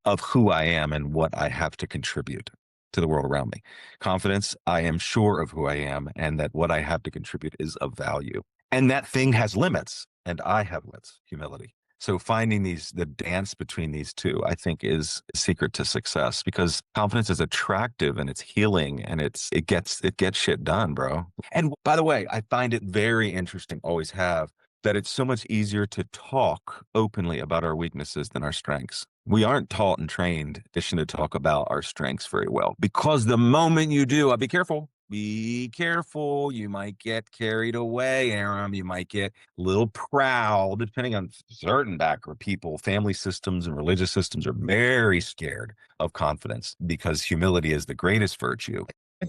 of who I am and what I have to contribute to the world around me. Confidence, I am sure of who I am and that what I have to contribute is of value. And that thing has limits, and I have limits. Humility. So finding the dance between these two, I think, is a secret to success, because confidence is attractive and it's healing and it gets shit done, bro. And by the way, I find it very interesting, always have, that it's so much easier to talk openly about our weaknesses than our strengths. We aren't taught and trained to talk about our strengths very well, because the moment you do, be careful. Be careful. You might get carried away, Aram. You might get a little proud, depending on certain background people. Family systems and religious systems are very scared of confidence because humility is the greatest virtue. I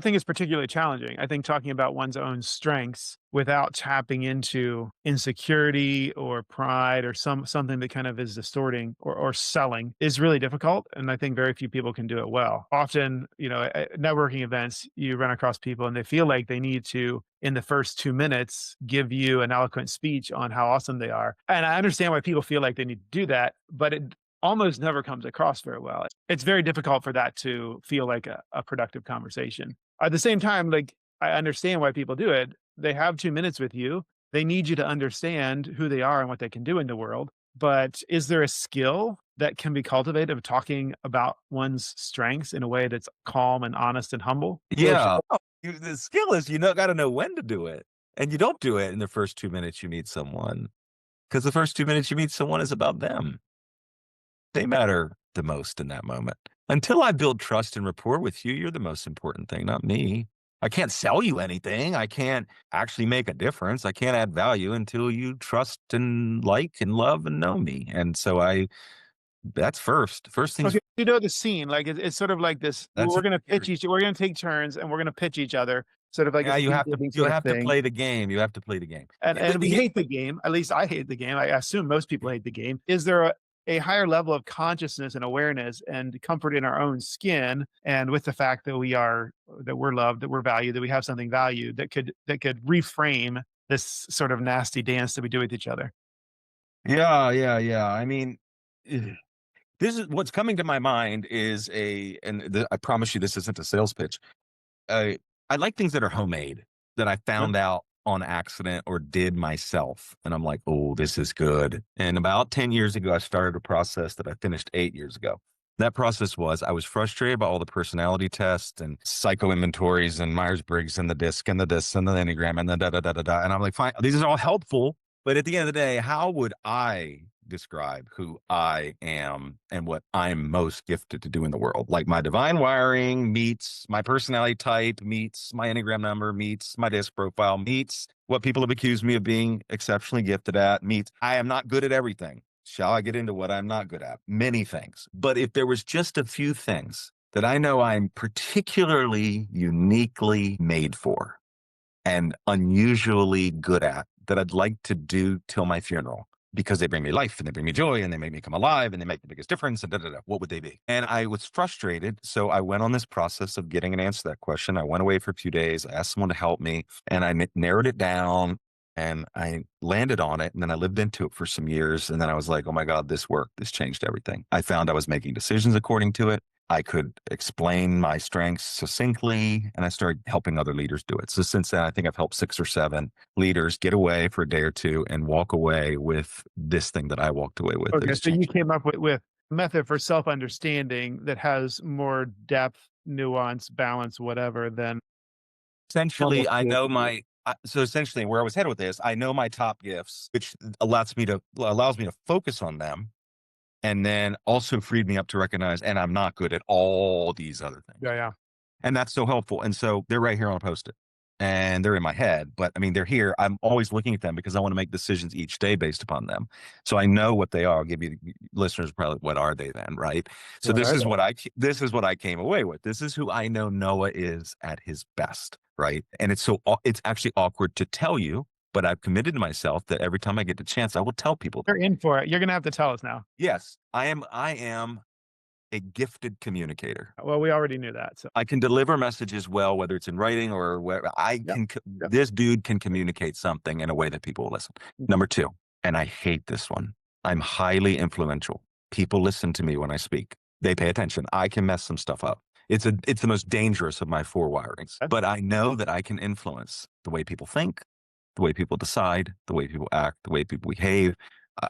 think it's particularly challenging. I think talking about one's own strengths without tapping into insecurity or pride or something that kind of is distorting or selling is really difficult. And I think very few people can do it well. Often, at networking events, you run across people and they feel like they need to, in the first 2 minutes, give you an eloquent speech on how awesome they are. And I understand why people feel like they need to do that, but it almost never comes across very well. It's very difficult for that to feel like a productive conversation. At the same time, like, I understand why people do it. They have 2 minutes with you. They need you to understand who they are and what they can do in the world. But is there a skill that can be cultivated of talking about one's strengths in a way that's calm and honest and humble? Yeah. The skill is, got to know when to do it. And you don't do it in the first 2 minutes you meet someone, because the first 2 minutes you meet someone is about them. They matter the most in that moment. Until I build trust and rapport with you, you're the most important thing, not me. I can't sell you anything. I can't actually make a difference. I can't add value until you trust and like and love and know me. And so that's first things. Okay, the scene, like it's sort of like this. We're going to take turns and we're going to pitch each other. Sort of like, yeah, you have to play the game. You have to play the game. And we hate the game. At least I hate the game. I assume most people hate the game. Is there a higher level of consciousness and awareness and comfort in our own skin, and with the fact that we're loved, that we're valued, that we have something valued, that could reframe this sort of nasty dance that we do with each other? Yeah. I mean, this is what's coming to my mind is I promise you this isn't a sales pitch. I like things that are homemade, that I found out on accident or did myself. And I'm like, oh, this is good. And about 10 years ago, I started a process that I finished 8 years ago. That process was, I was frustrated by all the personality tests and psycho inventories and Myers-Briggs and the disc and the this and the Enneagram and the da da da da da. And I'm like, fine, these are all helpful. But at the end of the day, how would I describe who I am and what I'm most gifted to do in the world? Like my divine wiring meets my personality type, meets my Enneagram number, meets my disc profile, meets what people have accused me of being exceptionally gifted at, meets I am not good at everything. Shall I get into what I'm not good at? Many things. But if there was just a few things that I know I'm particularly uniquely made for and unusually good at that I'd like to do till my funeral because they bring me life and they bring me joy and they make me come alive and they make the biggest difference and da, da, da, what would they be? And I was frustrated. So I went on this process of getting an answer to that question. I went away for a few days, I asked someone to help me, and I narrowed it down and I landed on it. And then I lived into it for some years. And then I was like, oh my God, this worked. This changed everything. I found I was making decisions according to it. I could explain my strengths succinctly, and I started helping other leaders do it. So since then, I think I've helped 6 or 7 leaders get away for a day or two and walk away with this thing that I walked away with. Okay, so you came up with a method for self-understanding that has more depth, nuance, balance, whatever than normal Essentially, I tools. know my so essentially where I was headed with this, I know my top gifts, which allows me to focus on them, and then also freed me up to recognize, and I'm not good at all these other things. Yeah, yeah. And that's so helpful. And so they're right here on a post-it and they're in my head, but I mean, they're here. I'm always looking at them because I want to make decisions each day based upon them. So I know what they are. I'll give you listeners probably, what are they then? Right. So What this are is they? this is what I came away with. This is who I know Noah is at his best. Right. And it's actually awkward to tell you, but I've committed to myself that every time I get the chance, I will tell people. You're in for it. You're going to have to tell us now. Yes, I am a gifted communicator. Well, we already knew that. So I can deliver messages well, whether it's in writing or where Yep. this dude can communicate something in a way that people will listen. Number 2, and I hate this one, I'm highly influential. People listen to me when I speak. They pay attention. I can mess some stuff up. It's the most dangerous of my 4 wirings, but I know that I can influence the way people think, the way people decide, the way people act, the way people behave.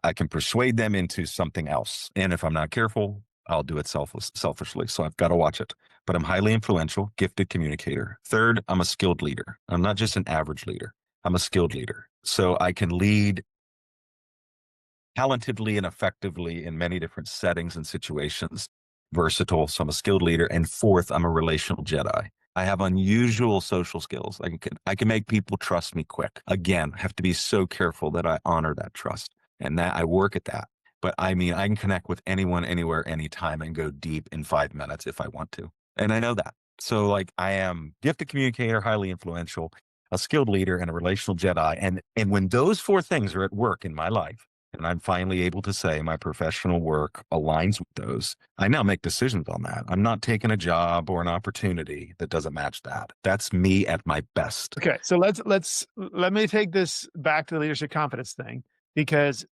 I can persuade them into something else. And if I'm not careful, I'll do it selfishly. So I've got to watch it. But I'm highly influential, gifted communicator. 3rd, I'm a skilled leader. I'm not just an average leader. I'm a skilled leader. So I can lead talentedly and effectively in many different settings and situations. Versatile. So I'm a skilled leader. And 4th, I'm a relational Jedi. I have unusual social skills. I can make people trust me quick. Again, I have to be so careful that I honor that trust and that I work at that. But I mean, I can connect with anyone, anywhere, anytime and go deep in 5 minutes if I want to. And I know that. So like I am gifted communicator, highly influential, a skilled leader, and a relational Jedi. And when those 4 things are at work in my life, and I'm finally able to say my professional work aligns with those, I now make decisions on that. I'm not taking a job or an opportunity that doesn't match that. That's me at my best. okay, so let me take this back to the leadership confidence thing, because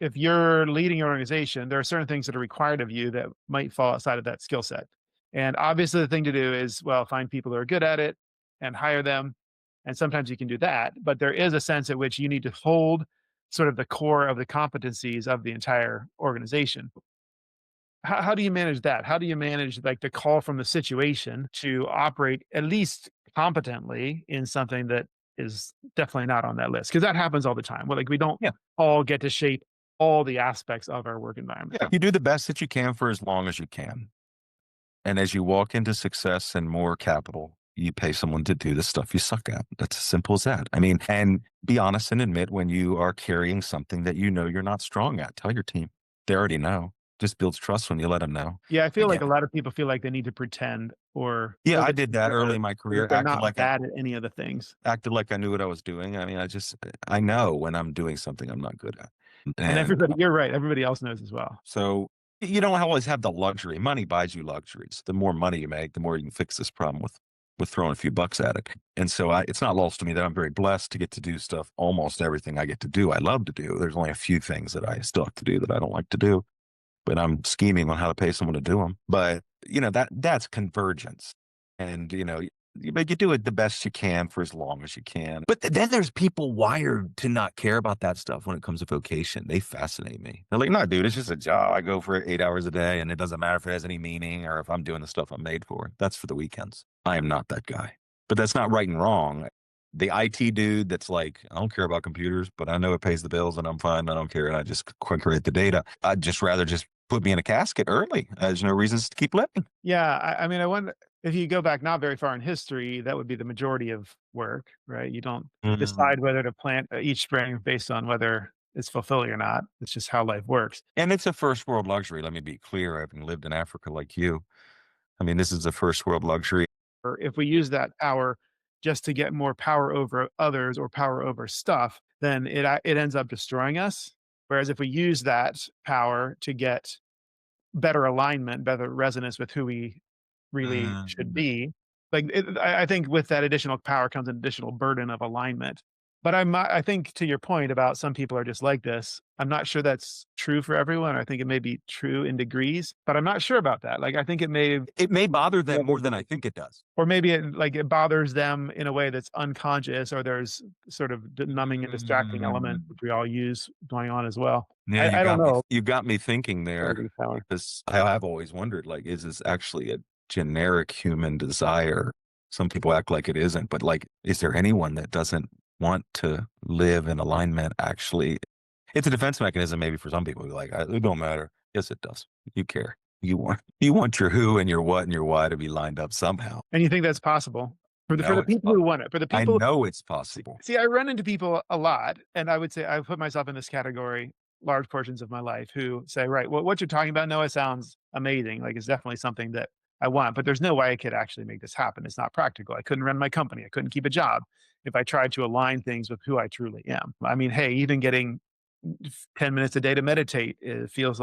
if you're leading your organization, there are certain things that are required of you that might fall outside of that skill set. And obviously, the thing to do is, well, find people who are good at it and hire them. And sometimes you can do that, but there is a sense at which you need to hold sort of the core of the competencies of the entire organization. How do you manage that? How do you manage like the call from the situation to operate at least competently in something that is definitely not on that list? Because that happens all the time. Well, like we don't all get to shape all the aspects of our work environment. Yeah. You do the best that you can for as long as you can. And as you walk into success and more capital, you pay someone to do the stuff you suck at. That's as simple as that. I mean, and be honest and admit when you are carrying something that you know you're not strong at. Tell your team. They already know. Just builds trust when you let them know. Yeah, I feel like a lot of people feel like they need to pretend or yeah, I did that early in my career. they're not bad at any of the things. Acted like I knew what I was doing. I mean, I know when I'm doing something I'm not good at. And everybody, you're right. Everybody else knows as well. So you don't always have the luxury. Money buys you luxuries. The more money you make, the more you can fix this problem with throwing a few bucks at it. And so it's not lost to me that I'm very blessed to get to do stuff, almost everything I get to do, I love to do. There's only a few things that I still have to do that I don't like to do, but I'm scheming on how to pay someone to do them. But, that's convergence. And, but you do it the best you can for as long as you can. But then there's people wired to not care about that stuff when it comes to vocation. They fascinate me. They're like, no, dude, it's just a job. I go for 8 hours a day and it doesn't matter if it has any meaning or if I'm doing the stuff I'm made for. That's for the weekends. I am not that guy. But that's not right and wrong. The IT dude that's like, I don't care about computers, but I know it pays the bills and I'm fine. I don't care. And I just create the data. I'd just rather just put me in a casket early. There's no reasons to keep living. Yeah, I mean, I wonder if you go back not very far in history, that would be the majority of work, right? You don't Mhm. decide whether to plant each spring based on whether it's fulfilling or not. It's just how life works. And it's a first world luxury. Let me be clear. Having lived in Africa like you, I mean, this is a first world luxury. Or if we use that power just to get more power over others or power over stuff, then it ends up destroying us. Whereas if we use that power to get better alignment, better resonance with who we really should Mm. be. I think with that additional power comes an additional burden of alignment. But I think to your point about some people are just like this, I'm not sure that's true for everyone. I think it may be true in degrees, but I'm not sure about that. Like I think it may It may bother them more than I think it does. or maybe it bothers them in a way that's unconscious or there's sort of numbing and distracting element, Mm. which we all use going on as well. Yeah, I don't know. you got me thinking there Bargaining power. because I've always wondered, like, is this actually a generic human desire? Some people act like it isn't, but like, is there anyone that doesn't want to live in alignment? Actually, it's a defense mechanism, maybe for some people. Like, it don't matter. Yes, it does. You care. You want your who and your what and your why to be lined up somehow. And you think that's possible for No, the it's people who want it, for the I people. know it's possible. See, I run into people a lot, and I would say I put myself in this category large portions of my life who say, "Right, well, what you're talking about, Noah, sounds amazing. Like, it's definitely something that I want, but there's no way I could actually make this happen. It's not practical. I couldn't run my company. I couldn't keep a job if I tried to align things with who I truly am. I mean, hey, even getting 10 minutes a day to meditate, it feels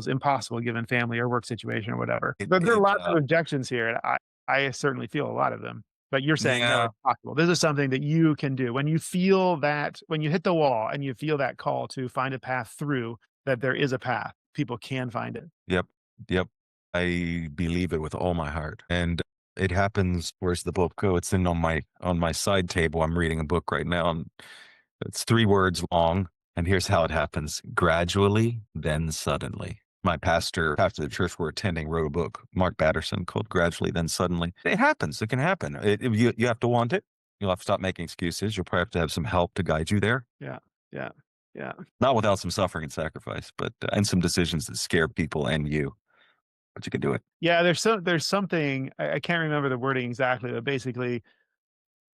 impossible given family or work situation or whatever. It, But there are it, lots of objections here, and I certainly feel a lot of them. But you're saying, "No, yeah, it's possible." This is something that you can do. When you feel that when you hit the wall and you feel that call to find a path through, that there is a path, people can find it. yep, yep. I believe it with all my heart. And it happens. Where's the book go? It's in on my side table. I'm reading a book right now, and it's 3 words long. And here's how it happens: gradually, then suddenly. My pastor of the church we're attending, wrote a book, Mark Batterson, called "Gradually, Then Suddenly." It happens. It can happen. You have to want it. You'll have to stop making excuses. You'll probably have to have some help to guide you there. Yeah, yeah, yeah. Not without some suffering and sacrifice, but and some decisions that scare people and you. But you can do it. Yeah, there's something I can't remember the wording exactly, but basically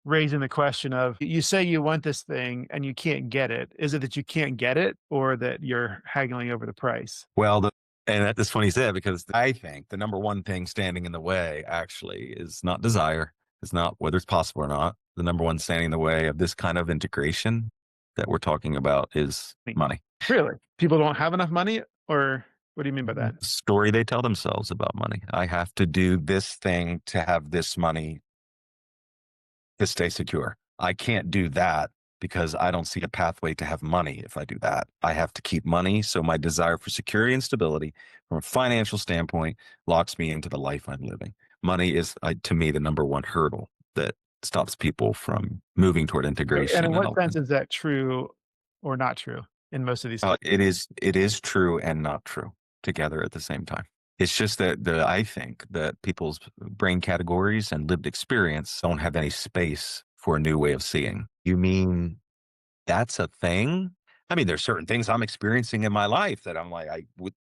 raising the question of you say you want this thing and you can't get it. Is it that you can't get it or that you're haggling over the price? Well, that's funny you said because I think the number one thing standing in the way actually is not desire. It's not whether it's possible or not. The number one standing in the way of this kind of integration that we're talking about is I mean, money. really? People don't have enough money or what do you mean by that? The story they tell themselves about money. I have to do this thing to have this money to stay secure. I can't do that because I don't see a pathway to have money if I do that. I have to keep money. So my desire for security and stability from a financial standpoint locks me into the life I'm living. Money is, to me, the number one hurdle that stops people from moving toward And in integration. what sense is that true or not true in most of these It is true and not true together at the same time. It's just that I think that people's brain categories and lived experience don't have any space for a new way of seeing. You mean that's a thing? I mean, there's certain things I'm experiencing in my life that I'm like,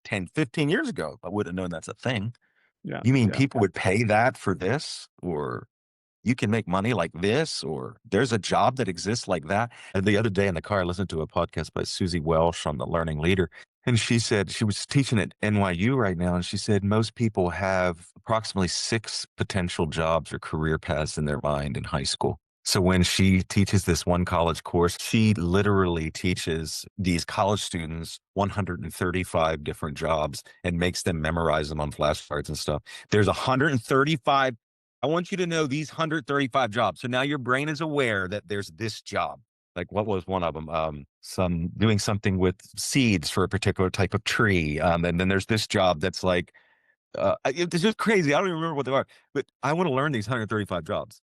10, 15 years ago, I wouldn't have known that's a thing. Yeah, You mean yeah. people would pay that for this? Or you can make money like this? Or there's a job that exists like that? And the other day in the car, I listened to a podcast by Susie Welsh on the Learning Leader. And she said she was teaching at NYU right now. And she said most people have approximately 6 potential jobs or career paths in their mind in high school. So when she teaches this one college course, she literally teaches these college students 135 different jobs and makes them memorize them on flashcards and stuff. There's 135. I want you to know these 135 jobs. So now your brain is aware that there's this job. Like what was one of them? Some doing something with seeds for a particular type of tree. And then there's this job that's like, it's just crazy. I don't even remember what they are, but I want to learn these 135 jobs.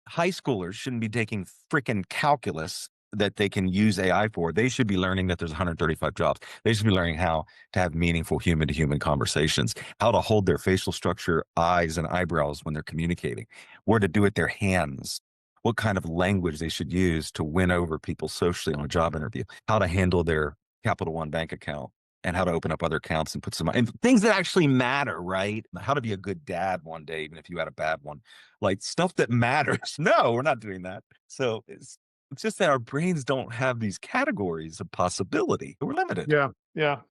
high schoolers shouldn't be taking freaking calculus that they can use AI for. They should be learning that there's 135 jobs. They should be learning how to have meaningful human to human conversations, how to hold their facial structure, eyes and eyebrows when they're communicating, where to do it their hands, what kind of language they should use to win over people socially on a job interview, how to handle their Capital One bank account, and how to open up other accounts and put some and things that actually matter, right? How to be a good dad one day, even if you had a bad one, like stuff that matters. No, we're not doing that. So it's just that our brains don't have these categories of possibility. We're limited. Yeah. Yeah.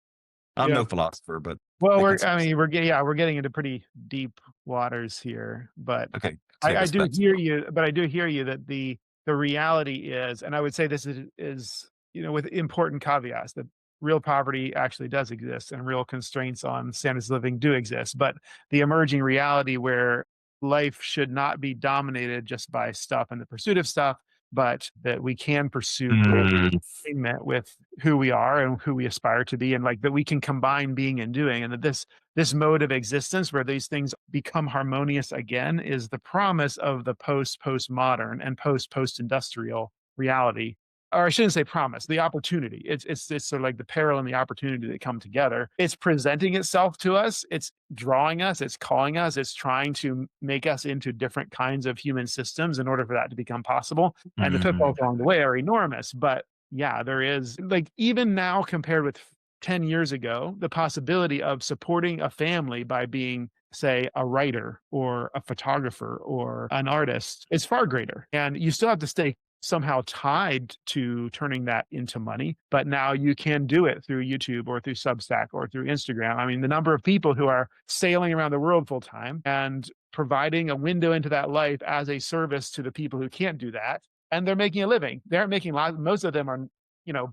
I'm Yeah. no philosopher, but Well, I can. we're getting into pretty deep waters here, but Okay, take I us do back. hear you. But I do hear you that the reality is, and I would say this is with important caveats that real poverty actually does exist and real constraints on standards of living do exist. But the emerging reality where life should not be dominated just by stuff and the pursuit of stuff, but that we can pursue Mm, alignment with who we are and who we aspire to be, and like that we can combine being and doing, and that this mode of existence where these things become harmonious again is the promise of the postmodern and post industrial reality. Or I shouldn't say promise, the opportunity. It's sort of like the peril and the opportunity that come together. It's presenting itself to us, it's drawing us, it's calling us, it's trying to make us into different kinds of human systems in order for that to become possible. And the pitfalls mm, along the way are enormous. But yeah, there is, like, even now compared with 10 years ago, the possibility of supporting a family by being, say, a writer or a photographer or an artist is far greater. And you still have to stay somehow tied to turning that into money. But now you can do it through YouTube or through Substack or through Instagram. I mean, the number of people who are sailing around the world full time and providing a window into that life as a service to the people who can't do that, and they're making a living. They aren't making a lot. Most of them are,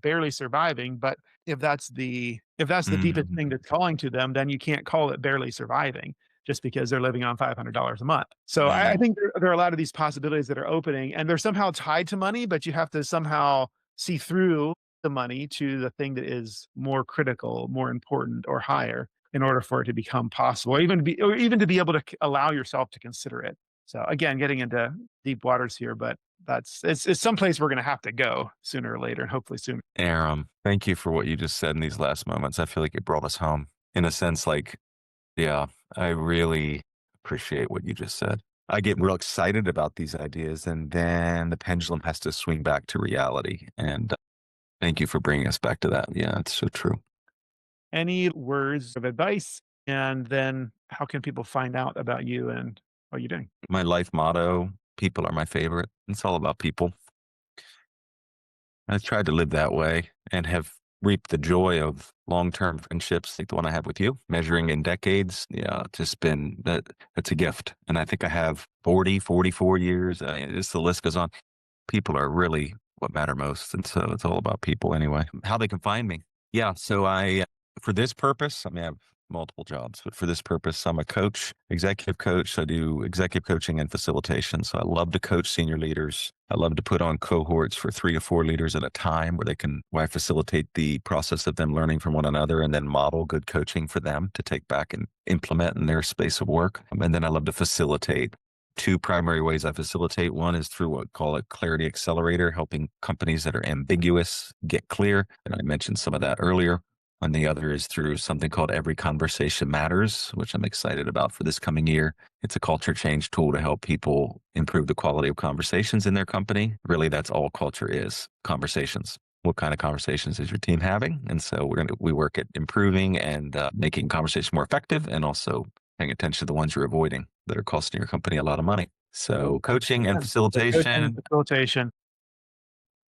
barely surviving. But if that's the deepest thing mm. that's calling to them, then you can't call it barely surviving just because they're living on $500 a month. So I Man, think there are a lot of these possibilities that are opening, and they're somehow tied to money, but you have to somehow see through the money to the thing that is more critical, more important, or higher in order for it to become possible, or even to be able to allow yourself to consider it. So again, getting into deep waters here, but it's someplace we're going to have to go sooner or later, and hopefully soon. Aram, thank you for what you just said in these last moments. I feel like it brought us home in a sense. Like, yeah, I really appreciate what you just said. I get real excited about these ideas, and then the pendulum has to swing back to reality. And thank you for bringing us back to that. Yeah, it's so true. Any words of advice? And then how can people find out about you and what you're doing? My life motto: people are my favorite. It's all about people. I tried to live that way and have reaped the joy of long-term friendships like the one I have with you, measuring in decades. Yeah, it's just been that's a gift. And I think I have 40, 44 years. Just the list goes on. People are really what matter most. And so it's all about people anyway. How they can find me. Yeah. So for this purpose, I mean, I have multiple jobs, but for this purpose, I'm a coach, executive coach. I do executive coaching and facilitation. So I love to coach senior leaders. I love to put on cohorts for 3 to 4 leaders at a time where I facilitate the process of them learning from one another and then model good coaching for them to take back and implement in their space of work. And then I love to facilitate. Two primary ways I facilitate. One is through what I call a clarity accelerator, helping companies that are ambiguous get clear. And I mentioned some of that earlier. And the other is through something called Every Conversation Matters, which I'm excited about for this coming year. It's a culture change tool to help people improve the quality of conversations in their company. Really, that's all culture is: conversations. What kind of conversations is your team having? And so we work at improving and making conversation more effective, and also paying attention to the ones you're avoiding that are costing your company a lot of money. So coaching and So coaching, facilitation, facilitation.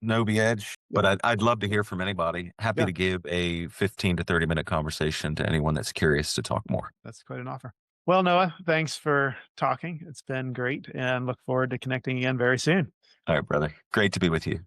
NoviEdge. But Yeah. I'd love to hear from anybody. Happy Yeah. to give a 15 to 30-minute conversation to anyone that's curious to talk more. That's quite an offer. Well, Noah, thanks for talking. It's been great, and look forward to connecting again very soon. All right, brother. Great to be with you.